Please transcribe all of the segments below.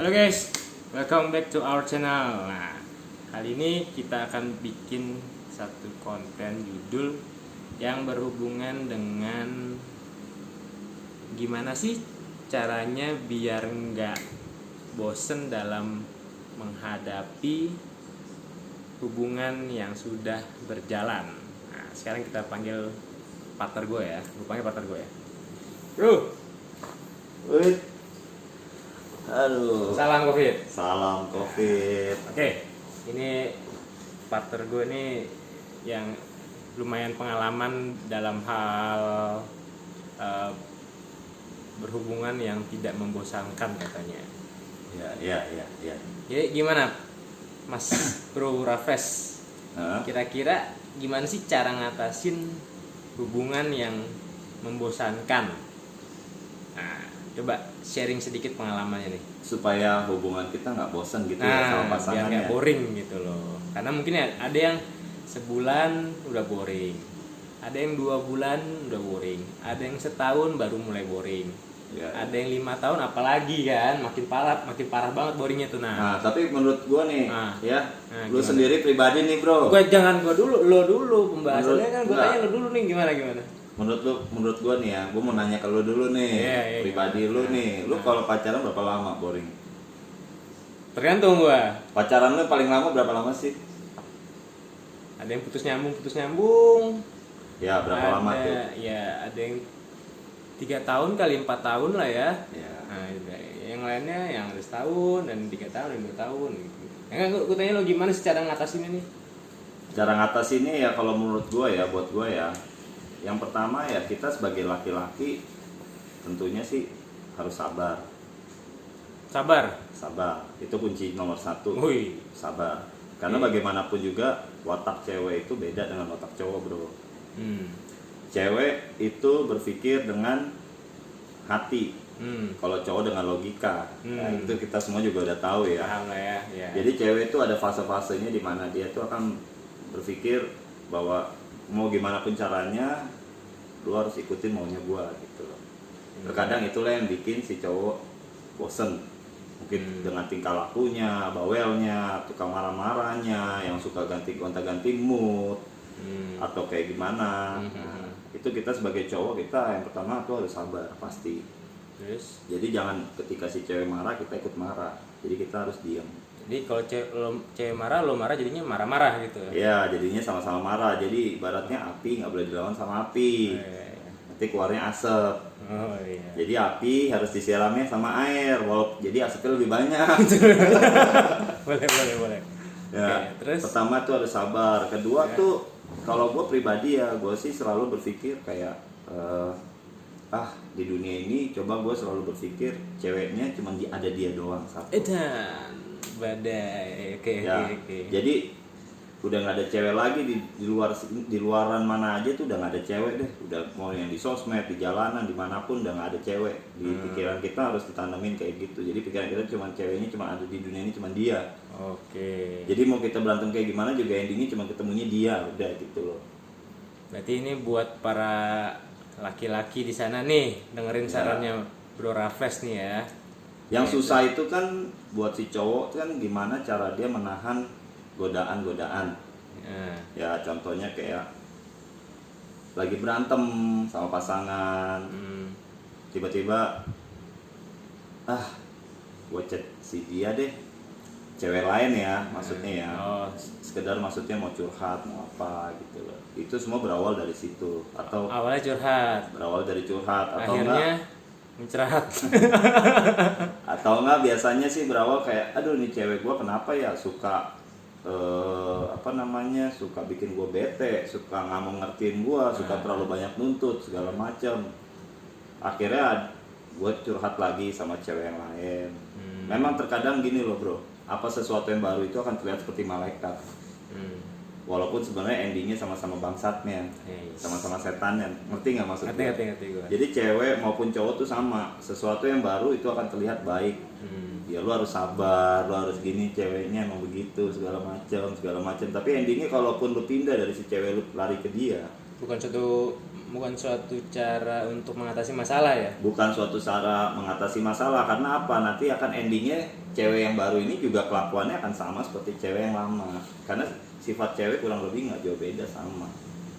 Halo guys, welcome back to our channel. Nah, kali ini kita akan bikin satu konten judul yang berhubungan dengan gimana sih caranya biar nggak bosen dalam menghadapi hubungan yang sudah berjalan. Nah, sekarang kita panggil partner gue ya. Gue panggil partner gue ya. Bro. Wait. Aduh. Salam Covid. Salam Covid. Oke, ini partner gue nih yang lumayan pengalaman dalam hal berhubungan yang tidak membosankan katanya. Ya. Jadi gimana, Mas Bro Rafes? Hah? Kira-kira gimana sih cara ngatasin hubungan yang membosankan? Nah, coba sharing sedikit pengalamannya nih. Supaya hubungan kita nggak bosan gitu ya sama Biar pasangannya. nggak boring gitu loh. Karena mungkin ya ada yang sebulan udah boring, ada yang 2 bulan udah boring, ada yang setahun baru mulai boring, Ya. ada yang 5 tahun apalagi kan makin parah banget boringnya tuh. Nah, tapi menurut gua nih, Nah. ya, Nah, lu gimana? sendiri pribadi nih, Bro. Gue jangan gue dulu, lo dulu pembahasannya kan gue Enggak. tanya lo dulu nih gimana. Menurut gua nih ya, gua mau nanya ke lu dulu nih. Iya, Pribadi gimana? lu nih, lu Nah. kalau pacaran berapa lama boring? Tergantung gue. Pacaran lu paling lama berapa lama sih? Ada yang putus nyambung. Ya, berapa lama tuh? Ya ada yang 3 tahun kali 4 tahun lah ya. Ya. Nah, yang lainnya yang ada setahun dan 3 tahun dan 2 tahun gitu. Ya gue tanya lo gimana sih cara ngatasin ini? Cara ngatasinnya ya kalau menurut gua ya, buat gua ya, yang pertama ya kita sebagai laki-laki tentunya sih harus sabar. Sabar, itu kunci nomor 1. Wih. Sabar. Karena bagaimanapun juga watak cewek itu beda dengan watak cowok, Bro. Cewek itu berpikir dengan hati, kalau cowok dengan logika. Nah, itu kita semua juga udah tahu ya. Paham lah ya. Ya. Jadi cewek itu ada fase-fasenya di mana dia tuh akan berpikir bahwa mau gimana pun caranya lu harus ikutin maunya gua gitu loh. Terkadang itulah yang bikin si cowok bosen. Mungkin dengan tingkah lakunya, bawelnya, tukang marah-marahnya, yang suka ganti mood, atau kayak gimana. Nah, itu kita sebagai cowok, kita yang pertama tuh harus sabar pasti. Terus Jadi jangan ketika si cewek marah kita ikut marah. Jadi kita harus diam. jadi kalau cewek marah, lo marah jadinya marah-marah gitu. Ya, jadinya sama-sama marah. Jadi ibaratnya api nggak boleh dilawan sama api. Nanti keluarnya asap. Oh iya. Jadi api harus disiramnya sama air. Jadi asapnya lebih banyak. boleh. Ya, Oke, terus pertama tuh harus sabar. Kedua tuh kalau gue pribadi ya, gue sih selalu berpikir kayak di dunia ini coba gue selalu berpikir ceweknya cuma ada dia doang satu. edan badai. Oke. Jadi udah nggak ada cewek lagi di luaran mana aja tuh udah nggak ada cewek deh. Udah mau yang di sosmed, di jalanan, dimanapun udah nggak ada cewek. Di pikiran kita harus ditanamin kayak gitu. Jadi pikiran kita cuma ceweknya cuma ada di dunia ini cuma dia. Oke. Jadi mau kita berantem kayak gimana juga endingnya cuma ketemunya dia, udah gitu loh. Berarti ini buat para laki-laki di sana nih, dengerin sarannya Bro Rafes nih ya. Yang susah itu kan buat si cowok kan gimana cara dia menahan godaan-godaan. Ya contohnya kayak lagi berantem sama pasangan, tiba-tiba gue chat si dia deh, cewek lain ya maksudnya ya. Sekedar maksudnya mau curhat mau apa gitu loh. Itu semua berawal dari situ. Atau Awalnya curhat, berawal dari curhat atau akhirnya mencerhat. atau enggak biasanya sih berawal kayak aduh nih cewek gue kenapa ya suka suka bikin gue bete, suka nggak mau ngertiin gue, suka terlalu banyak nuntut segala macam. Akhirnya gue curhat lagi sama cewek yang lain. Memang terkadang gini loh bro, apa sesuatu yang baru itu akan terlihat seperti malaikat. Walaupun sebenarnya endingnya sama-sama bangsatnya, sama-sama setannya. Ngerti nggak maksud gue? Ngerti gue. Jadi cewek maupun cowok tuh sama, sesuatu yang baru itu akan terlihat baik. Ya lu harus sabar, lu harus gini, ceweknya emang begitu segala macam. Tapi endingnya kalaupun lu pindah dari si cewek lu lari ke dia, Bukan suatu bukan suatu cara untuk mengatasi masalah ya. Bukan suatu cara mengatasi masalah, karena apa, nanti akan endingnya cewek yang baru ini juga kelakuannya akan sama seperti cewek yang lama, karena sifat cewek kurang lebih nggak jauh beda sama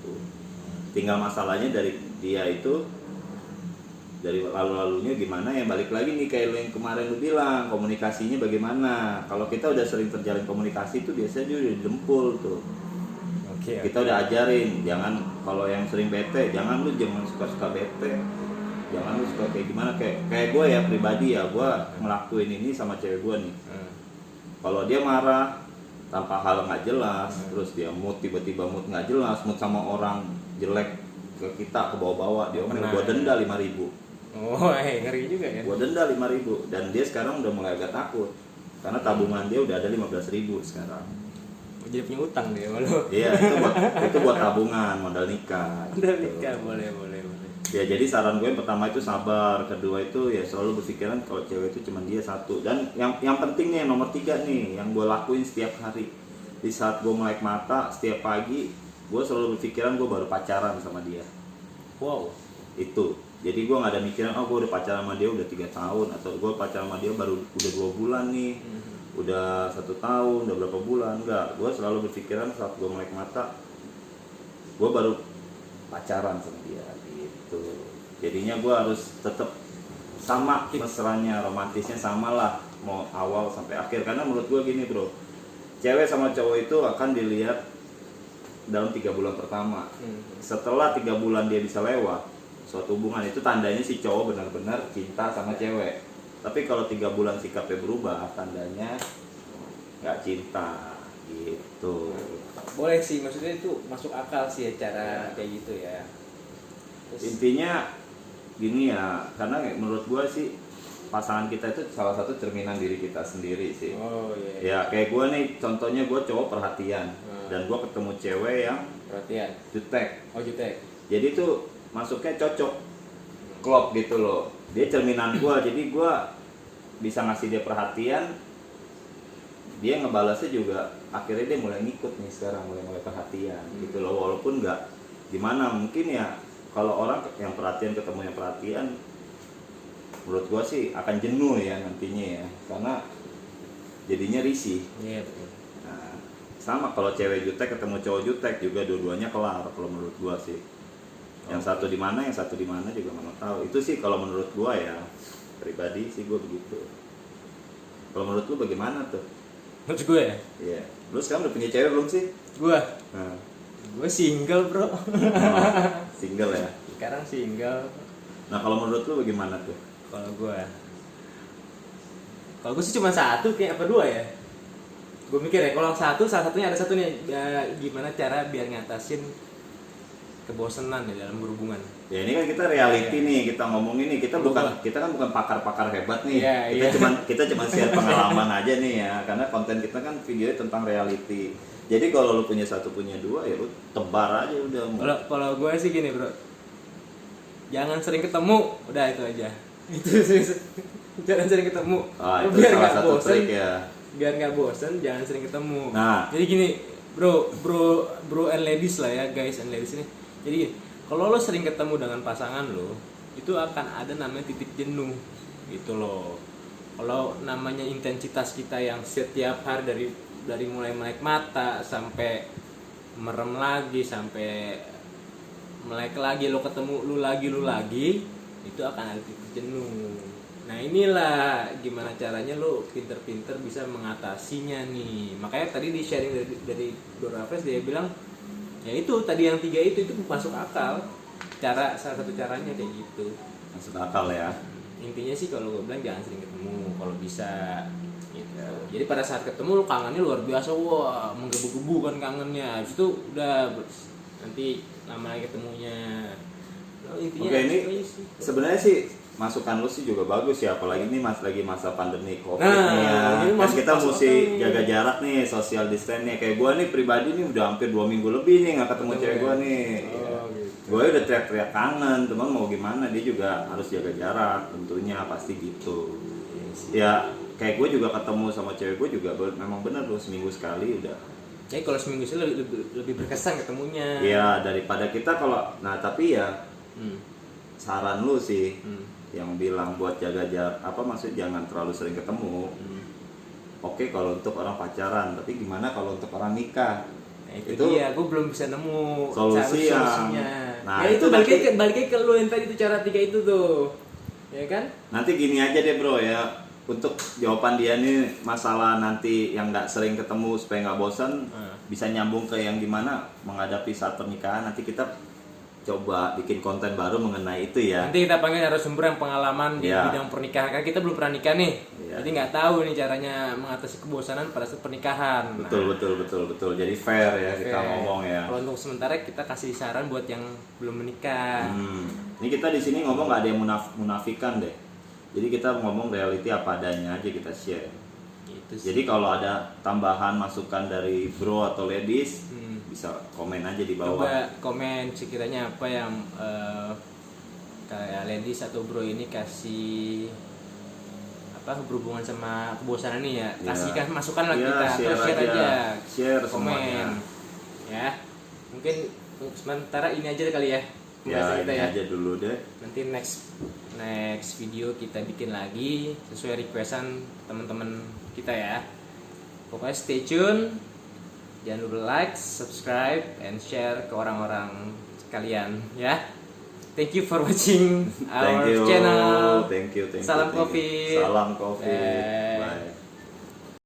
tuh. Tinggal masalahnya dari dia itu, dari lalu-lalunya gimana ya, balik lagi nih kayak yang kemarin lu bilang, komunikasinya bagaimana. Kalau kita udah sering terjalin komunikasi itu biasanya dia udah didempul tuh. Kita udah ajarin, jangan, kalau yang sering bete, jangan suka-suka bete, jangan lu suka kayak gimana, kayak gue ya pribadi ya, gue ngelakuin ini sama cewek gue nih. Kalau dia marah tanpa hal nggak jelas, terus dia mood tiba-tiba mood nggak jelas, mood sama orang jelek ke kita, ke bawah-bawah, dia ngomong gue denda 5.000. Oh, ngeri juga ya. Gue denda 5.000, dan dia sekarang udah mulai agak takut karena tabungan dia udah ada 15.000 sekarang. Jadi punya utang dia malu. Iya, itu buat tabungan, modal nikah. Modal gitu. nikah, boleh. Ya jadi saran gue yang pertama itu sabar, kedua itu ya selalu berpikiran kalau cewek itu cuma dia satu. Dan yang penting nih, nomor 3 nih, yang gue lakuin setiap hari. Di saat gue melek mata setiap pagi, gue selalu berpikiran gue baru pacaran sama dia. Wow. Itu. Jadi gue nggak ada mikiran, oh gue udah pacaran sama dia udah 3 tahun, atau gue pacaran sama dia baru udah 2 bulan nih. Udah 1 tahun, udah berapa bulan, enggak. Gue selalu berpikiran saat gue melek mata, gue baru pacaran sama dia gitu. Jadinya gue harus tetap sama mesranya, romantisnya sama lah, mau awal sampai akhir. Karena menurut gue gini bro, cewek sama cowok itu akan dilihat dalam 3 bulan pertama. Setelah 3 bulan dia bisa lewat suatu hubungan, itu tandanya si cowok benar-benar cinta sama cewek. Tapi kalau 3 bulan sikapnya berubah, tandanya nggak cinta gitu. Boleh sih, maksudnya itu masuk akal sih ya cara kayak gitu ya. Terus, intinya gini ya, karena menurut gua sih pasangan kita itu salah satu cerminan diri kita sendiri sih. Oh iya. Ya kayak gua nih, contohnya gua cowok perhatian, dan gua ketemu cewek yang perhatian. jutek. Oh jutek. Jadi tuh masuknya cocok, klop gitu loh. Dia cerminan gua, jadi gua bisa ngasih dia perhatian, dia ngebalasnya juga akhirnya dia mulai ngikut nih sekarang, mulai perhatian gitu loh. Walaupun nggak gimana, mungkin ya kalau orang yang perhatian ketemu yang perhatian, menurut gua sih akan jenuh ya nantinya ya, karena jadinya risih. Iya betul. Nah, sama kalau cewek jutek ketemu cowok jutek juga dua-duanya kelar kalau menurut gua sih. Yang satu di mana, yang satu di mana juga nggak tahu. Itu sih kalau menurut gua ya, pribadi sih gue begitu. Kalau menurut lu bagaimana tuh? Menurut gue ya? Iya. Lu sekarang udah punya cewek belum sih? Gue? Nah. Gue single bro. Single ya? Sekarang single. Nah kalau menurut lu bagaimana tuh? Kalau gue sih cuma satu, kayak apa 2 ya? Gue mikir ya, kalau salah satunya ada satu nih, gimana cara biar ngatasin kebosanan ya dalam berhubungan. Ya ini kan kita reality nih, kita ngomong ini, kita kan bukan pakar-pakar hebat nih. Kita cuma share pengalaman aja nih ya, karena konten kita kan videonya tentang reality. Jadi kalau lu punya 1 punya 2 ya lu tebar aja udah. Kalau gue sih gini bro, jangan sering ketemu, udah itu aja. Itu jangan sering ketemu. Itu biar salah nggak satu bosen, trik ya. Biar nggak bosen, jangan sering ketemu. Nah, jadi gini bro and ladies lah ya, guys and ladies ini. Jadi gini, kalau lo sering ketemu dengan pasangan lo, itu akan ada namanya titik jenuh gitu loh. Kalau namanya intensitas kita yang setiap hari dari mulai melek mata sampai merem lagi, sampai melek lagi, lo ketemu lu lagi, itu akan ada titik jenuh. Nah inilah gimana caranya lo pinter-pinter bisa mengatasinya nih. Makanya tadi di sharing dari Dora Fresh, dia bilang ya itu tadi yang 3 itu masuk akal. Salah satu caranya kayak gitu. Masuk akal ya. Intinya sih kalau gue bilang jangan sering ketemu kalau bisa gitu. Jadi pada saat ketemu lo kangennya luar biasa, wah menggebu-gebu kan kangennya. Habis itu udah nanti lama lagi ketemunya. Intinya oke, ini sebenarnya sih masukan lu sih juga bagus ya, apalagi ini lagi masa pandemi COVID nih ya. Kan kita mesti jaga jarak nih, social distance nih. Kayak gua nih pribadi nih udah hampir 2 minggu lebih nih nggak ketemu cewek gua nih. Gitu. Gua udah teriak-teriak kangen, teman mau gimana, dia juga harus jaga jarak tentunya, pasti gitu. Ya kayak gua juga ketemu sama cewek gua juga memang bener tuh seminggu sekali udah. Jadi kalau seminggu sih lebih berkesan ketemunya. Iya, daripada kita kalau, nah tapi ya Hmm. saran lu sih Hmm. yang bilang buat jaga jarak, apa maksud jangan terlalu sering ketemu. Hmm. Oke kalau untuk orang pacaran, tapi gimana kalau untuk orang nikah? Nah, itu dia, gue belum bisa nemu solusi yang- solusinya. Nah, Ya itu itu baliknya ke lu yang tadi itu cara 3 itu tuh, ya kan? Nanti gini aja deh bro ya, untuk jawaban dia nih masalah nanti yang nggak sering ketemu supaya nggak bosan, bisa nyambung ke yang gimana menghadapi saat pernikahan. Nanti kita coba bikin konten baru mengenai itu ya. Nanti kita panggil narasumber yang pengalaman di Ya. bidang pernikahan, kan kita belum pernah nikah nih, Ya. jadi nggak tahu nih caranya mengatasi kebosanan pada saat pernikahan. Nah, Betul. Jadi fair ya kita oke. ngomong ya. Kalau untuk sementara kita kasih saran buat yang belum menikah. Ini kita di sini ngomong nggak ada yang munafikan deh. Jadi kita ngomong reality apa adanya aja kita share. Itu sih. Jadi kalau ada tambahan masukan dari bro atau ladies, bisa komen aja di bawah. Coba komen sekiranya apa yang kayak ladies atau bro ini kasih apa berhubungan sama kebosanan nih ya. Ya. Kasihkan masukan lah Ya, kita, atau share aja. Share Komen. semuanya. Ya. Mungkin untuk sementara ini aja kali ya. Ya pembahasan ini kita ya. aja dulu deh. Nanti next video kita bikin lagi sesuai requestan teman-teman kita ya. Pokoknya stay tune. Jangan lupa like, subscribe, and share ke orang-orang sekalian ya. Thank you for watching our channel. Thank you. Salam thank you. COVID. Salam COVID. Eh.